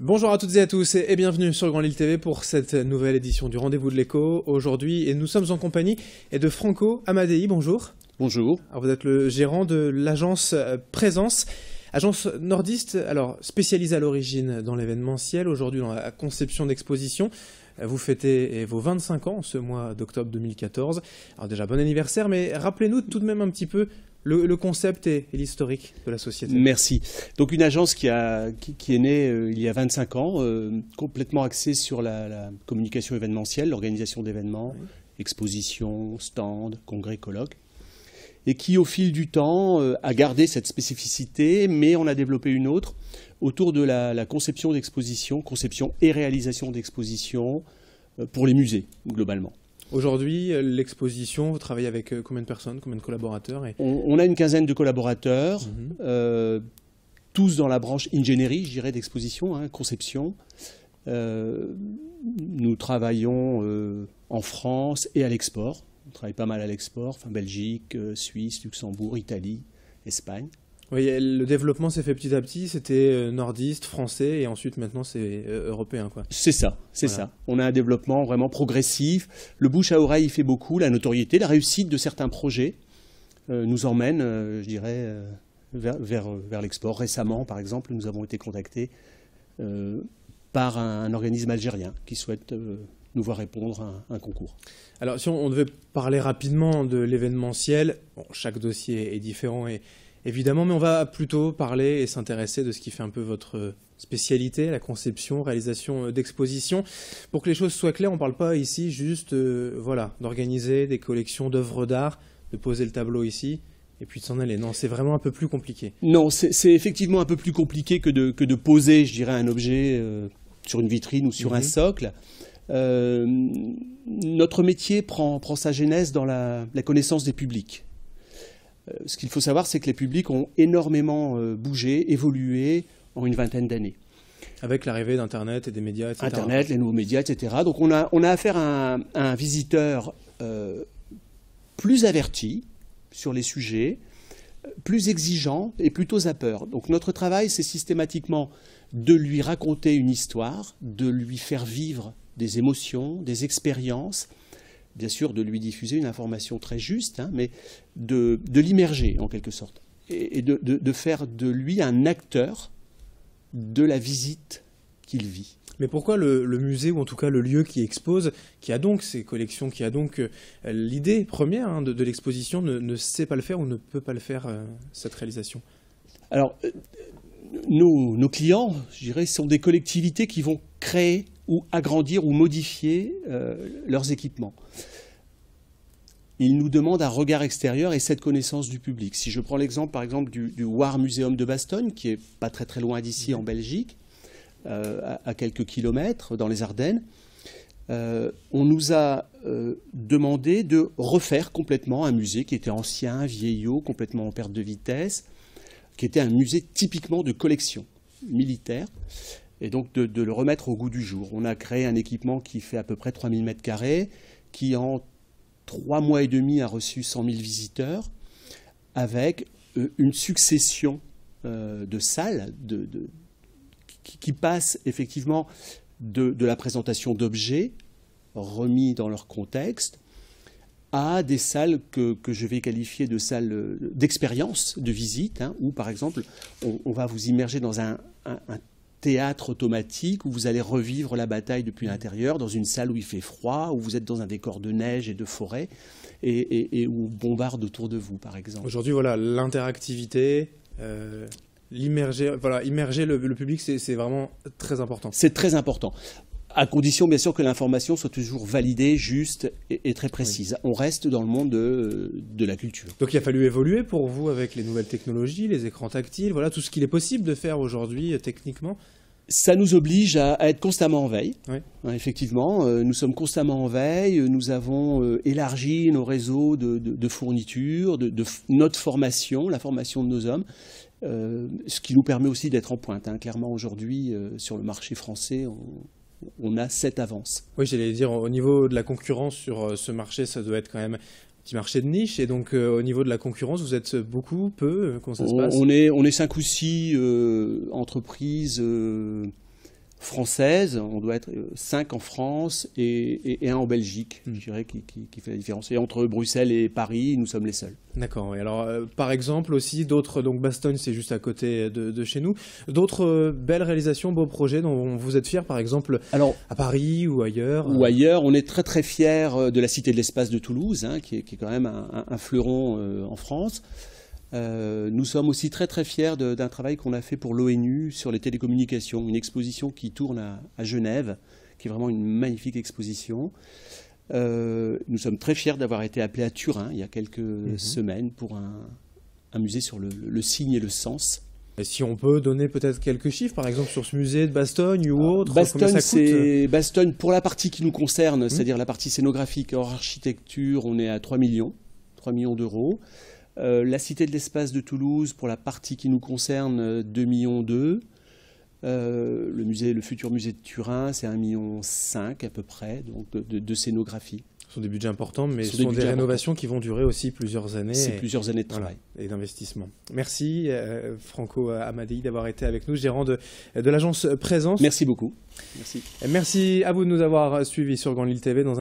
Bonjour à toutes et à tous et bienvenue sur Grand Lille TV pour cette nouvelle édition du Rendez-vous de l'écho. Aujourd'hui, et nous sommes en compagnie de Franco Amadei. Bonjour. Bonjour. Alors, vous êtes le gérant de l'agence Présence, agence nordiste, alors spécialisée à l'origine dans l'événementiel, aujourd'hui dans la conception d'expositions. Vous fêtez vos 25 ans ce mois d'octobre 2014. Alors déjà, bon anniversaire, mais rappelez-nous tout de même un petit peu le concept et l'historique de la société. Merci. Donc une agence qui est née il y a 25 ans, complètement axée sur la communication événementielle, l'organisation d'événements, oui. Expositions, stands, congrès, colloques, et qui au fil du temps a gardé cette spécificité, mais on a développé une autre autour de la conception d'expositions, conception et réalisation d'expositions pour les musées, globalement. Aujourd'hui, l'exposition, vous travaillez avec combien de personnes, combien de collaborateurs on a une quinzaine de collaborateurs, tous dans la branche ingénierie, je dirais, d'exposition, hein, conception. Nous travaillons en France et à l'export. On travaille pas mal à l'export, enfin Belgique, Suisse, Luxembourg, Italie, Espagne. Oui, le développement s'est fait petit à petit, c'était nordiste, français, et ensuite maintenant c'est européen, quoi. C'est ça, c'est ça. On a un développement vraiment progressif. Le bouche à oreille fait beaucoup, la notoriété, la réussite de certains projets nous emmène, je dirais, vers l'export. Récemment, par exemple, nous avons été contactés par un organisme algérien qui souhaite nous voir répondre à un concours. Alors, si on devait parler rapidement de l'événementiel, bon, chaque dossier est différent évidemment, mais on va plutôt parler et s'intéresser de ce qui fait un peu votre spécialité, la conception, réalisation d'expositions. Pour que les choses soient claires, on ne parle pas ici juste voilà, d'organiser des collections d'œuvres d'art, de poser le tableau ici et puis de s'en aller. Non, c'est vraiment un peu plus compliqué. Non, c'est effectivement un peu plus compliqué que de poser, je dirais, un objet sur une vitrine ou sur un socle. Notre métier prend sa genèse dans la connaissance des publics. Ce qu'il faut savoir, c'est que les publics ont énormément bougé, évolué en une vingtaine d'années. Avec l'arrivée d'Internet et des médias, etc. Internet, les nouveaux médias, etc. Donc on a affaire à un visiteur plus averti sur les sujets, plus exigeant et plutôt zappeur. Donc notre travail, c'est systématiquement de lui raconter une histoire, de lui faire vivre des émotions, des expériences, bien sûr de lui diffuser une information très juste, hein, mais de l'immerger en quelque sorte, et de faire de lui un acteur de la visite qu'il vit. Mais pourquoi le musée, ou en tout cas le lieu qui expose, qui a donc ces collections, qui a donc l'idée première hein, de l'exposition, ne sait pas le faire ou ne peut pas le faire, cette réalisation? Alors, nos clients, je dirais, sont des collectivités qui vont créer ou agrandir ou modifier leurs équipements. Ils nous demandent un regard extérieur et cette connaissance du public. Si je prends l'exemple, par exemple, du War Museum de Bastogne, qui est pas très loin d'ici en Belgique, à quelques kilomètres dans les Ardennes, on nous a demandé de refaire complètement un musée qui était ancien, vieillot, complètement en perte de vitesse, qui était un musée typiquement de collection militaire, et donc de le remettre au goût du jour. On a créé un équipement qui fait à peu près 3000 m², qui en 3 mois et demi a reçu 100 000 visiteurs, avec une succession de salles qui passent effectivement de la présentation d'objets remis dans leur contexte à des salles que je vais qualifier de salles d'expérience, de visite, hein, où par exemple on va vous immerger dans un théâtre automatique où vous allez revivre la bataille depuis l'intérieur, dans une salle où il fait froid, où vous êtes dans un décor de neige et de forêt, et où on bombarde autour de vous, par exemple. Aujourd'hui, voilà, l'interactivité, immerger le public, c'est vraiment très important. C'est très important. À condition, bien sûr, que l'information soit toujours validée, juste et très précise. Oui. On reste dans le monde de la culture. Donc il a fallu évoluer pour vous avec les nouvelles technologies, les écrans tactiles, voilà tout ce qu'il est possible de faire aujourd'hui techniquement. Ça nous oblige à être constamment en veille. Oui. Effectivement, nous sommes constamment en veille. Nous avons élargi nos réseaux de fournitures, de notre formation, la formation de nos hommes, ce qui nous permet aussi d'être en pointe. Hein. Clairement, aujourd'hui, sur le marché français, on a cette avance. Oui, j'allais dire, au niveau de la concurrence sur ce marché, ça doit être quand même un petit marché de niche. Et donc, au niveau de la concurrence, vous êtes beaucoup, peu? Comment ça se passe? On est 5 ou 6 entreprises françaises. On doit être 5 en France et 1 en Belgique, je dirais, qui fait la différence. Et entre Bruxelles et Paris, nous sommes les seuls. D'accord. Oui. Alors, par exemple, aussi, d'autres, donc Bastogne, c'est juste à côté de chez nous, d'autres belles réalisations, beaux projets dont vous êtes fiers, par exemple, alors, à Paris ou ailleurs Ou ailleurs, on est très très fiers de la Cité de l'Espace de Toulouse, hein, qui est quand même un fleuron en France. Nous sommes aussi très très fiers d'un travail qu'on a fait pour l'ONU sur les télécommunications, une exposition qui tourne à Genève, qui est vraiment une magnifique exposition. Nous sommes très fiers d'avoir été appelés à Turin il y a quelques semaines pour un musée sur le signe et le sens. Et si on peut donner peut-être quelques chiffres, par exemple sur ce musée de Bastogne ou autre, Bastogne, pour la partie qui nous concerne, c'est-à-dire la partie scénographique hors architecture, on est à 3 millions d'euros. La Cité de l'Espace de Toulouse, pour la partie qui nous concerne, 2,2 millions. Le futur musée de Turin, c'est 1,5 million à peu près, donc de scénographie. Ce sont des budgets importants, mais ce sont des rénovations qui vont durer aussi plusieurs années. C'est plusieurs années de travail. Voilà, et d'investissement. Merci Franco Amadei d'avoir été avec nous, gérant de l'agence Présence. Merci beaucoup. Merci à vous de nous avoir suivis sur Grand Lille TV.